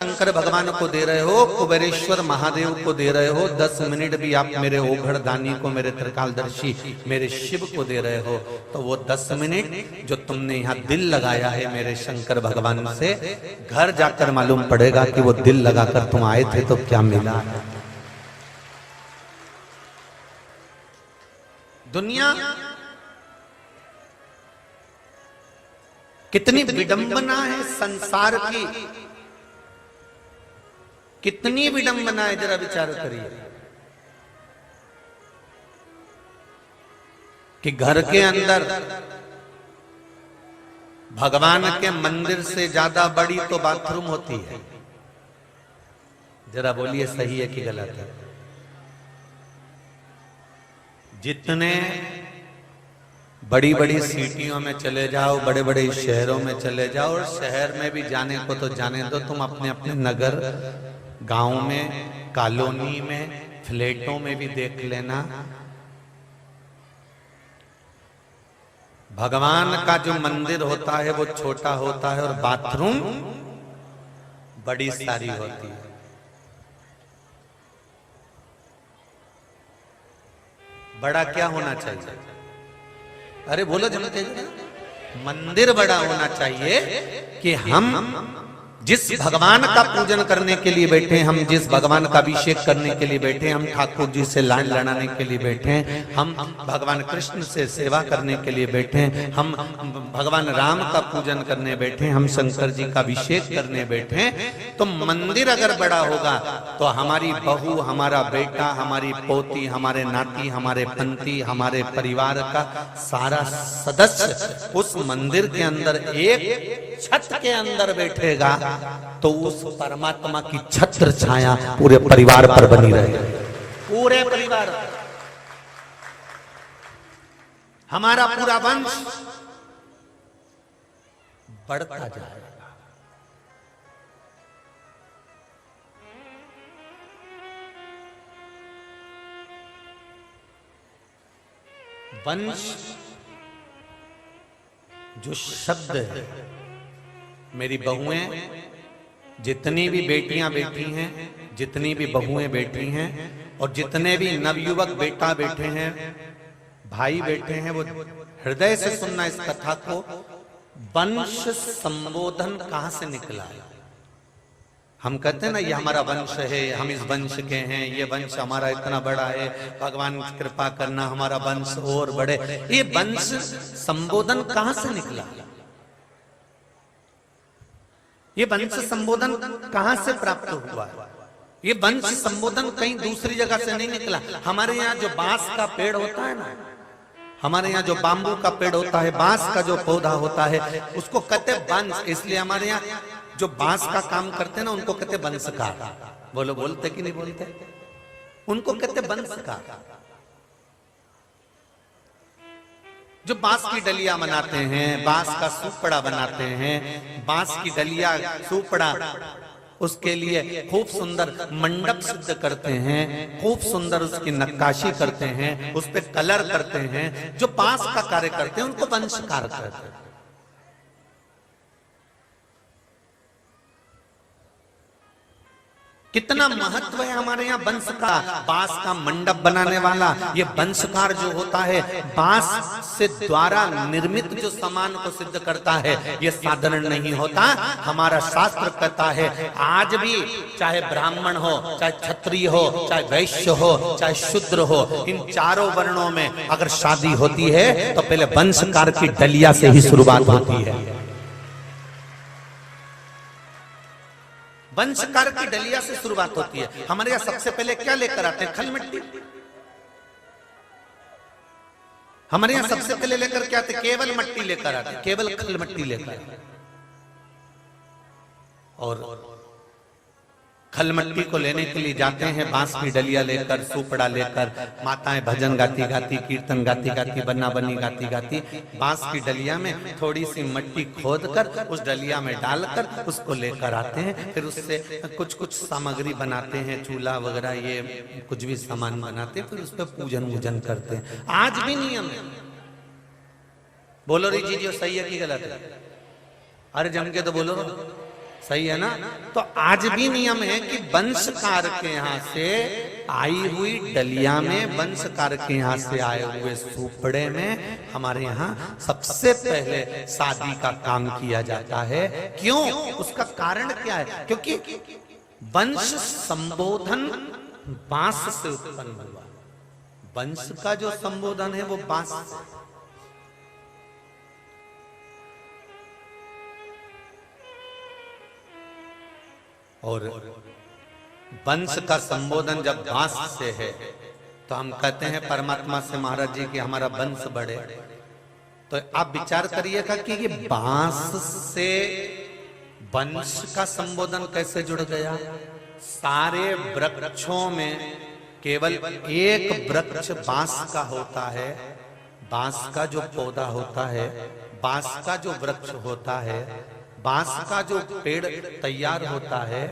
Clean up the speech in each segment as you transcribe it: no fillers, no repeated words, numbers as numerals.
शंकर भगवान को दे रहे हो, कुबेरेश्वर महादेव को दे रहे हो, 10 मिनट भी आप मेरे ओघड़ दानी को, मेरे त्रिकालदर्शी मेरे शिव को दे रहे हो, तो वो 10 मिनट जो तुमने यहाँ दिल लगाया है मेरे शंकर भगवान से, घर जाकर मालूम पड़ेगा कि वो दिल लगाकर तुम आए थे तो क्या मिला। दुनिया कितनी विडंबना है संसार की, कितनी विडंबना है, जरा विचार करिए कि घर के अंदर भगवान के मंदिर से ज्यादा बड़ी तो बाथरूम होती है। जरा बोलिए सही है कि गलत है। जितने बड़ी बड़ी सिटियों में चले जाओ, बड़े बड़े शहरों में चले जाओ, और शहर में भी जाने को तो जाने दो, तुम अपने अपने नगर गांव में, कॉलोनी में, फ्लैटों में भी देख लेना, भगवान का जो मंदिर होता है वो छोटा होता है और बाथरूम बड़ी सारी होती है। बड़ा क्या होना चाहिए? अरे बोलो जमते, मंदिर बड़ा होना चाहिए कि हम जिस भगवान का पूजन करने के लिए बैठे, हम जिस भगवान का अभिषेक करने के लिए बैठे, हम ठाकुर जी से लाइन लड़ाने के लिए बैठे, हम भगवान कृष्ण से सेवा करने के लिए बैठे, हम भगवान राम का पूजन करने बैठे, हम शंकर जी का अभिषेक करने बैठे, तो मंदिर अगर बड़ा होगा तो हमारी बहू, हमारा बेटा, हमारी पोती, हमारे नाती, हमारे पंती, हमारे परिवार का सारा सदस्य उस मंदिर के अंदर एक छत के अंदर बैठेगा, तो उस परमात्मा की छत्र छाया पूरे परिवार पर बनी रहे, पूरे परिवार, हमारा पूरा वंश बढ़ता जाएगा। वंश जो शब्द है, मेरी बहुएं, जितनी भी बेटियां बैठी हैं, जितनी भी बहुएं बैठी हैं, और जितने भी नवयुवक बेटा बैठे हैं, भाई बैठे हैं, वो हृदय से सुनना इस कथा को। वंश संबोधन कहां से निकला है? हम कहते हैं ना, ये हमारा वंश है, हम इस वंश के हैं, ये वंश हमारा इतना बड़ा है, भगवान की कृपा करना हमारा वंश और बढ़े। ये वंश संबोधन कहां से निकला? ये वंश संबोधन कहां से प्राप्त हुआ? ये वंश संबोधन कहीं दूसरी जगह से नहीं निकला। हमारे यहाँ जो बांस का पेड़ होता है ना, हमारे यहाँ जो बाम्बू का पेड़ होता है, बांस का जो पौधा होता है, उसको कहते वंश। इसलिए हमारे यहाँ जो बांस का काम करते हैं ना, उनको कहते वंशकार। बोलो, बोलते कि नहीं बोलते? उनको कहते वंशकार। जो बांस की डलिया बनाते हैं, बांस का सुपड़ा बनाते हैं, बांस की डलिया सुपड़ा, उसके लिए खूब सुंदर मंडप सिद्ध करते हैं, खूब सुंदर उसकी नक्काशी करते हैं, उस पे कलर करते हैं, जो बांस का कार्य करते हैं उनको वंशकार कहते हैं। कितना महत्व है हमारे यहाँ वंश का। बांस का मंडप बनाने वाला ये वंशकार जो होता है, बांस से द्वारा निर्मित जो सामान को सिद्ध करता है, ये साधारण नहीं होता। हमारा शास्त्र कहता है, आज भी चाहे ब्राह्मण हो, चाहे क्षत्रिय हो, चाहे वैश्य हो, चाहे शूद्र हो, इन चारों वर्णों में अगर शादी होती है तो पहले वंशकार की डलिया से ही शुरुआत होती है। वंशकार की डलिया से शुरुआत होती है। हमारे यहाँ सबसे पहले क्या लेकर आते हैं? खल मिट्टी। हमारे यहाँ सबसे पहले लेकर क्या आते? केवल मिट्टी लेकर आते, केवल खल मिट्टी लेकर। और खल मिट्टी को लेने के लिए जाते हैं बांस की डलिया लेकर, सुपड़ा लेकर, माताएं भजन गाती गाती, कीर्तन गाती गाती, बन्ना बन्नी गाती गाती, बांस की डलिया में थोड़ी सी मिट्टी खोदकर उस डलिया में डालकर उसको लेकर आते हैं। फिर उससे कुछ कुछ सामग्री बनाते हैं, चूल्हा वगैरह, ये कुछ भी सामान बनाते हैं, फिर उस पर पूजन वूजन करते हैं। आज भी नियम है। बोलो रे जी, जो सही है कि गलत है? अरे जम के तो बोलो। सही है ना? तो आज भी नियम है कि वंशकार के यहाँ से आई हुई डलिया में, वंशकार के यहाँ से आए हुए सुपड़े में हमारे यहाँ सबसे पहले शादी का काम किया जाता है। क्यों? उसका कारण क्या है? क्योंकि वंश संबोधन बांस से उत्पन्न हुआ। वंश का जो संबोधन है वो बांस से। और वंश का संबोधन जब बांस से है तो हम कहते हैं परमात्मा से महाराज जी कि हमारा वंश बढ़े। तो आप विचार करिएगा कि ये बांस से वंश का संबोधन कैसे जुड़ गया? सारे वृक्षों में केवल एक वृक्ष बांस का होता है। बांस का जो पौधा होता है, बांस का जो वृक्ष होता है, बांस का जो पेड़ तैयार होता है,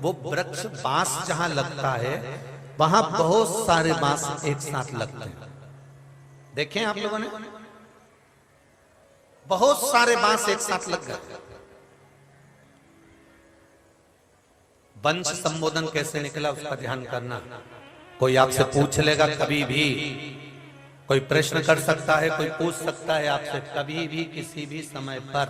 वो वृक्ष बांस जहां लगता है वहां बहुत सारे बांस एक साथ लगते हैं। देखें आप लोगों ने, बहुत सारे बांस एक साथ लग गए। वंश संबोधन कैसे निकला उसका ध्यान करना। कोई आपसे पूछ लेगा, कभी भी कोई प्रश्न कर सकता है, कोई पूछ सकता है आपसे कभी भी किसी भी समय पर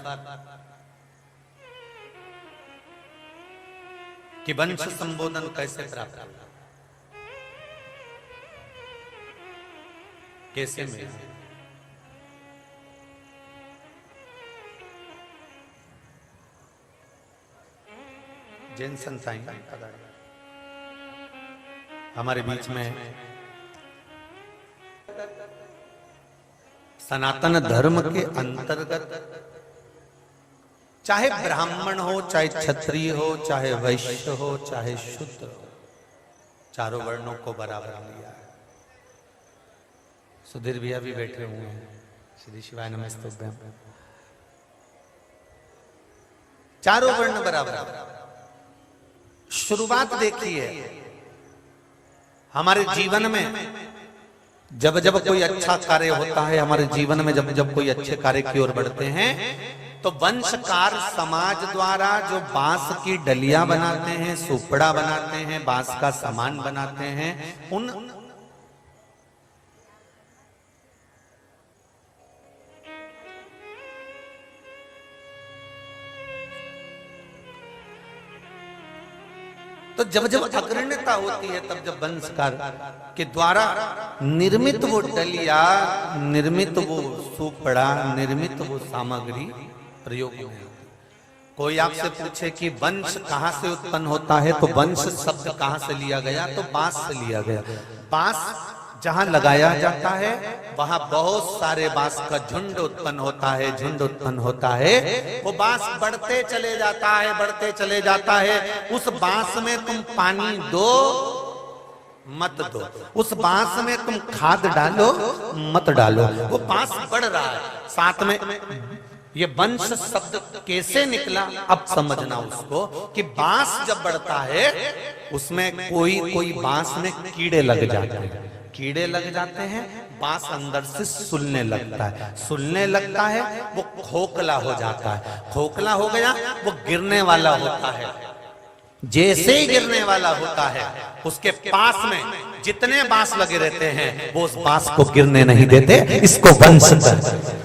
कि वंश संबोधन कैसे प्राप्त हुआ, कैसे मिला। जैन संत आएंगे हमारे बीच में। सनातन धर्म के अंतर्गत चाहे ब्राह्मण हो, चाहे क्षत्रिय हो, चाहे वैश्य हो, चाहे शूद्र हो, चारों वर्णों को बराबर लिया है। सुधीर भैया भी बैठे हुए हैं। श्री शिवाय नमस्तुभ्यं। चारों वर्ण बराबर। शुरुआत देखिए, हमारे जीवन में जब जब कोई अच्छा कार्य होता है, हमारे जीवन में जब जब कोई अच्छे कार्य की ओर बढ़ते हैं, तो वंशकार समाज द्वारा जो बांस की डलियां बनाते हैं, सुपड़ा बनाते हैं, बांस का सामान बनाते हैं, उन तो जब जब अग्रणता होती है, तब जब वंशकार के द्वारा निर्मित वो डलिया, निर्मित वो सुपड़ा, निर्मित वो सामग्री प्रयोग में आती। कोई आपसे पूछे कि वंश कहां से उत्पन्न होता है, तो वंश शब्द कहां से लिया गया, तो बांस से लिया गया। बांस जहां लगाया जाता है वहां बहुत सारे बांस का झुंड उत्पन्न होता है, झुंड उत्पन्न होता है। वो बांस बढ़ते चले जाता है, बढ़ते चले जाता है। उस बांस में तुम पानी दो मत दो, उस बांस में तुम खाद डालो मत डालो, वो बांस बढ़ रहा है। साथ में ये वंश शब्द कैसे निकला, अब समझना उसको कि बांस जब बढ़ता है उसमें कोई कोई बांस में कीड़े लग जाते हैं। कीड़े लग जाते हैं, बांस अंदर से सुलने लगता है, सुलने लगता है, वो खोखला हो जाता है। खोखला हो गया, वो गिरने वाला होता है। जैसे ही गिरने वाला होता है, उसके पास में जितने बांस लगे रहते हैं वो उस बांस को गिरने नहीं देते। इसको वंश कहते हैं।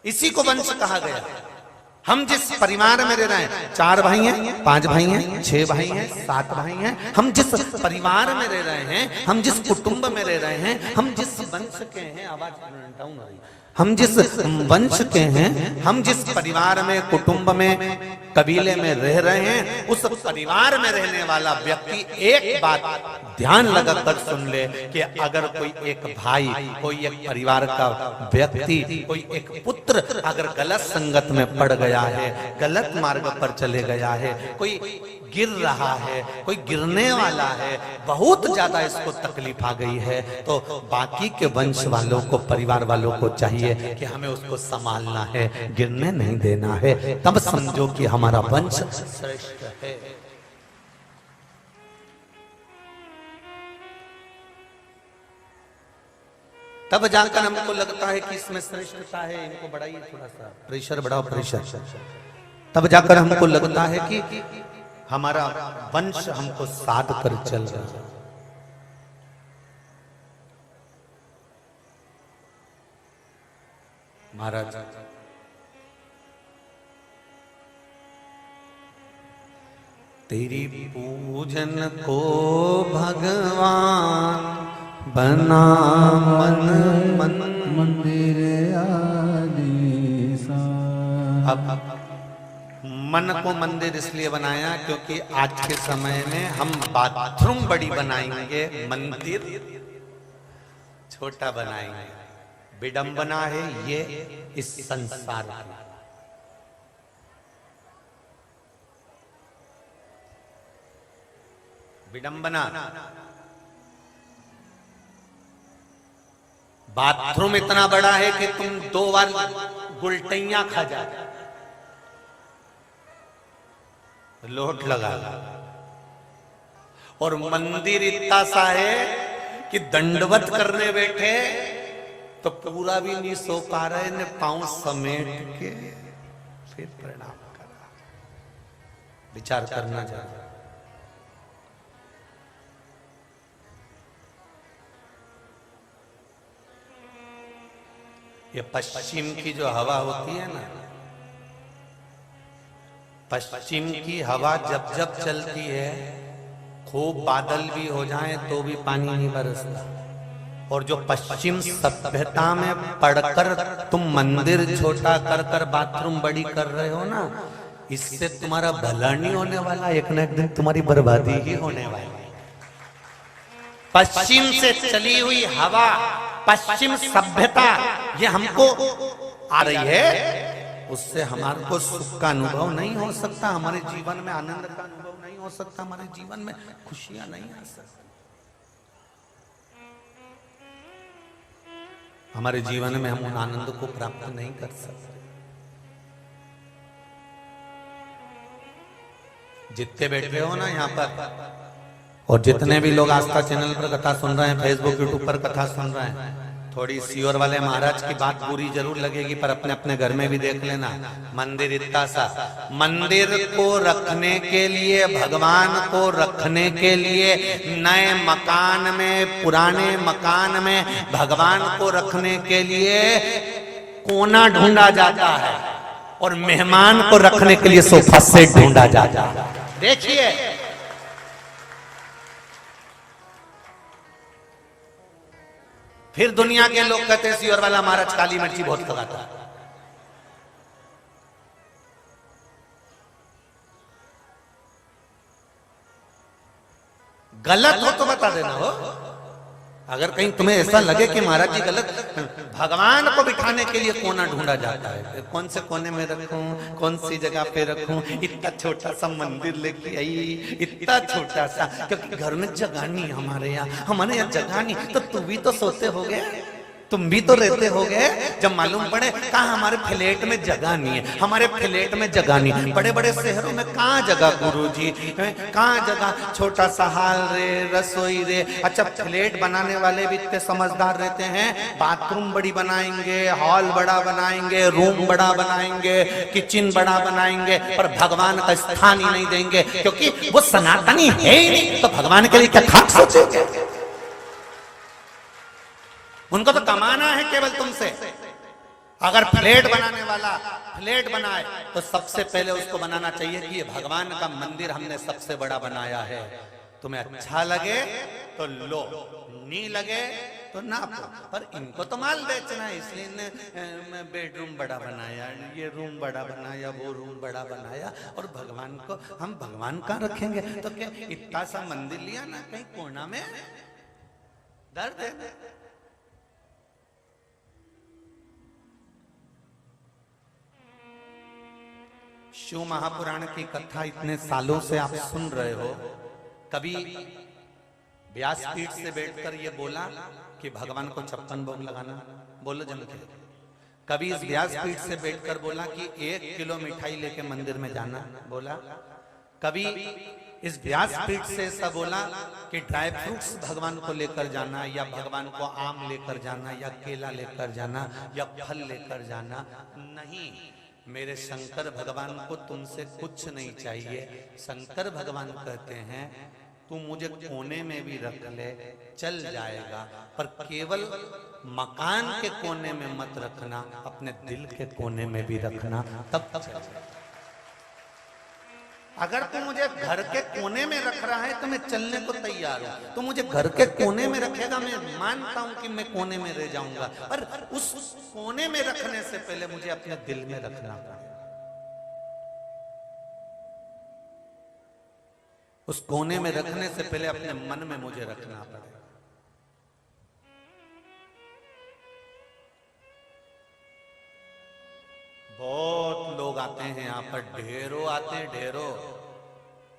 इसी को वंश कहा गया। हम जिस परिवार में रह रहे हैं, 4 भाई हैं, 5 भाई हैं, 6 भाई हैं, 7 भाई हैं, हम जिस परिवार में रह रहे हैं, हम जिस कुटुंब में रह रहे हैं, हम जिस वंश के हैं, आवाज डाउन हो रही है, हम जिस वंश के हैं, हम जिस परिवार में, कुटुंब में, कबीले में रह रहे हैं, उस परिवार में रहने वाला व्यक्ति एक बात ध्यान लगाकर सुन ले कि अगर कोई एक भाई, कोई एक परिवार का व्यक्ति, कोई एक पुत्र अगर गलत संगत में पड़ गया है, गलत मार्ग पर चले गया है, कोई गिर रहा है, कोई गिरने वाला है, बहुत ज्यादा इसको तकलीफ आ गई है, तो बाकी के वंश वालों को, परिवार वालों को चाहिए कि हमें उसको संभालना है, गिरने नहीं देना है। तब समझो कि हमारा वंश श्रेष्ठ है। तब जाकर हमको लगता है कि इसमें श्रेष्ठता है, इनको बढ़ाइए थोड़ा सा, प्रेशर बढ़ाओ, प्रेशर। तब जाकर हमको लगता है कि हमारा वंश हमको साध कर चल रहा है। महाराज तेरी पूजन को भगवान बना मन मन मंदिर आदि। अब मन को मंदिर इसलिए बनाया क्योंकि आज के समय में हम बाथरूम बड़ी बनाएंगे, मंदिर छोटा बनाएंगे। विडंबना है ये इस संसार की। विडंबना, बाथरूम इतना बड़ा है कि तुम 2 बार गुलटैया खा जाते, लोट लगा। और मंदिर इतना सा है कि दंडवत करने बैठे तो पूरा भी नहीं सो पा रहे ने, पांव समेट के फिर प्रणाम करा। विचार करना चाहिए। ये पश्चिम की जो हवा होती है ना, पश्चिम की हवा जब जब चलती है, खूब बादल भी हो जाए तो भी पानी नहीं बरसता। और जो पश्चिम सभ्यता में पढ़कर तुम मंदिर छोटा कर कर बाथरूम बड़ी कर रहे हो ना, इससे तुम्हारा भला नहीं होने वाला, एक न एक दिन तुम्हारी बर्बादी ही होने वाली। पश्चिम से चली हुई हवा, पश्चिम सभ्यता ये हमको आ रही है, उससे हमारे को सुख का अनुभव नहीं हो सकता, हमारे जीवन में आनंद का अनुभव नहीं हो सकता, हमारे जीवन में खुशियां नहीं आ सकती, हमारे जीवन में हम उन आनंद को प्राप्त नहीं कर सकते। जितने बैठे हो ना यहाँ पर, और जितने भी लोग आस्था चैनल पर कथा सुन रहे हैं, फेसबुक यूट्यूब पर कथा सुन रहे हैं, थोड़ी सीओर वाले महाराज की बात बुरी जरूर लगेगी, पर अपने अपने घर में भी देख लेना। मंदिर इतना सा, मंदिर को रखने के लिए, भगवान को रखने के लिए नए मकान में, पुराने मकान में भगवान को रखने के लिए कोना ढूंढा जाता है, और मेहमान को रखने के लिए सोफा सेट ढूंढा जाता है। देखिए फिर दुनिया के लोग कहते हैं सीवर वाला महाराज काली मिर्ची बहुत लगाता है। गलत हो तो बता देना हो, अगर कहीं तुम्हें ऐसा लगे कि महाराज जी गलत, भगवान को बिठाने के लिए कोना ढूंढा जाता है। कौन से कोने में रखूं, कौन सी जगह पे रखूं, इतना छोटा सा मंदिर लेके आई, इतना छोटा सा, क्योंकि घर में जगह नहीं, हमारे यहाँ जगह नहीं, तो तुम भी तो सोते होगे, तुम भी तो रहते होगे। जब मालूम पड़े कहाँ हमारे फ्लैट में जगह नहीं है, हमारे फ्लैट में जगह नहीं, बड़े बड़े शहरों में कहाँ जगह गुरुजी, कहाँ जगह, छोटा सा हाल रे, रसोई रे। अच्छा फ्लैट बनाने वाले भी इतने समझदार रहते हैं, बाथरूम बड़ी बनाएंगे, हॉल बड़ा बनाएंगे, रूम बड़ा बनाएंगे, किचन बड़ा बनाएंगे, पर भगवान का स्थान ही नहीं देंगे, क्योंकि वो सनातनी है ही नहीं, तो भगवान के लिए क्या खाक सोचेंगे। उनको तो कमाना है केवल तुमसे। अगर फ्लैट बनाने वाला फ्लैट बनाए तो सबसे पहले उसको बनाना चाहिए कि ये भगवान का मंदिर हमने सबसे बड़ा बनाया है, तुम्हें अच्छा लगे तो लो, नहीं लगे तो ना। पर इनको तो माल बेचना है, इसलिए इन्हें बेडरूम बड़ा बनाया, ये रूम बड़ा बनाया, वो रूम बड़ा बनाया, और भगवान को हम भगवान कहाँ रखेंगे। तो क्या इतना सा मंदिर लिया ना, कहीं कोना में दर्द है। शिव महापुराण की कथा इतने सालों से आप सुन रहे हो, कभी व्यासपीठ से बैठकर ये बोला कि भगवान को 56 भोग लगाना, बोलो जन के। कभी इस व्यासपीठ से बैठकर बोला कि 1 किलो मिठाई लेके मंदिर में जाना, बोला। कभी इस व्यासपीठ से ऐसा बोला कि ड्राई फ्रूट्स भगवान को लेकर जाना, या भगवान को आम लेकर जाना, या केला लेकर जाना, या फल लेकर जाना। नहीं, मेरे शंकर भगवान को तुमसे कुछ नहीं चाहिए। शंकर भगवान कहते हैं तू मुझे कोने में भी रख ले, चल जाएगा, पर केवल मकान के कोने में मत रखना, अपने दिल के कोने में भी रखना, तब चल जाएगा। अगर तू मुझे घर के कोने में रख रहा है तो मैं चलने को तैयार हूं। तो मुझे घर के कोने में रखेगा, मैं मानता हूं कि मैं कोने में रह जाऊंगा, पर उस कोने में रखने से पहले मुझे अपने दिल में रखना पड़ेगा। उस कोने में रखने से पहले अपने मन में मुझे रखना पड़ेगा। बहुत लोग आते हैं यहाँ पर, ढेरों आते हैं, ढेरों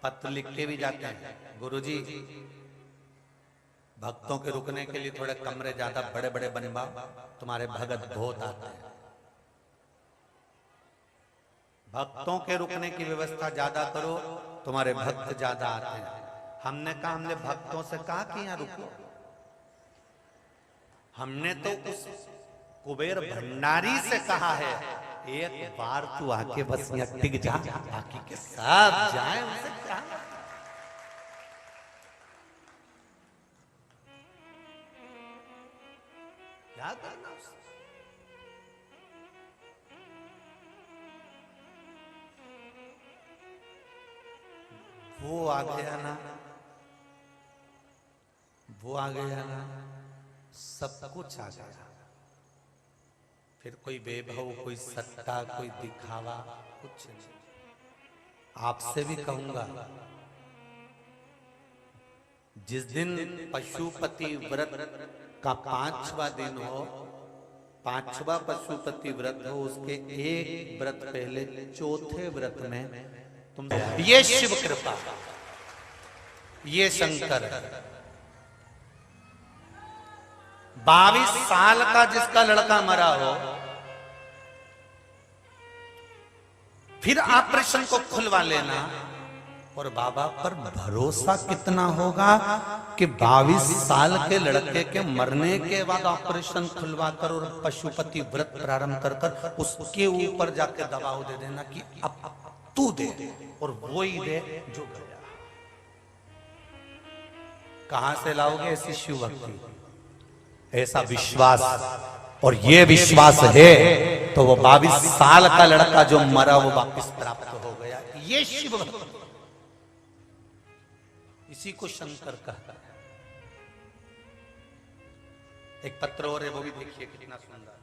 पत्र लिख के भी जाते हैं, गुरुजी भक्तों के रुकने के लिए थोड़े कमरे ज्यादा बड़े बड़े बनवाओ, तुम्हारे भगत बहुत आते हैं। भक्तों के रुकने की व्यवस्था ज्यादा करो, तुम्हारे भक्त ज्यादा आते हैं। हमने कहा, हमने भक्तों से कहा कि यहाँ रुको, हमने तो उस कुबेर भंडारी से कहा है एक बार तू आके बस यहाँ टिक जा, बाकी के सब जाए, उसे क्या करना। वो आ गया ना, वो आ गया ना, सब कुछ आ गया। फिर कोई वैभव, कोई सत्ता, कोई दिखावा, कुछ नहीं। आपसे भी कहूंगा, जिस दिन पशुपति व्रत का 5वां दिन हो, 5वां पशुपति व्रत हो, उसके एक व्रत पहले 4थे व्रत में तुम, ये शिव कृपा, ये शंकर। 22 साल का जिसका लड़का मरा हो, फिर ऑपरेशन को खुलवा लेना, और बाबा पर भरोसा कितना होगा कि 22 साल के लड़के के मरने के बाद ऑपरेशन खुलवा कर और पशुपति व्रत प्रारंभ कर कर उसके ऊपर जाके दबाव दे देना कि अब तू दे, और वो ही दे जो गया। कहां से लाओगे ऐसी शिव भक्ति, ऐसा विश्वास? और ये विश्वास है तो वो 22 साल का लड़का जो मरा वो वापस प्राप्त हो गया। ये शिव भक्ति, इसी को शंकर कहता है। एक पत्र और है, वो भी देखिए कितना सुंदर।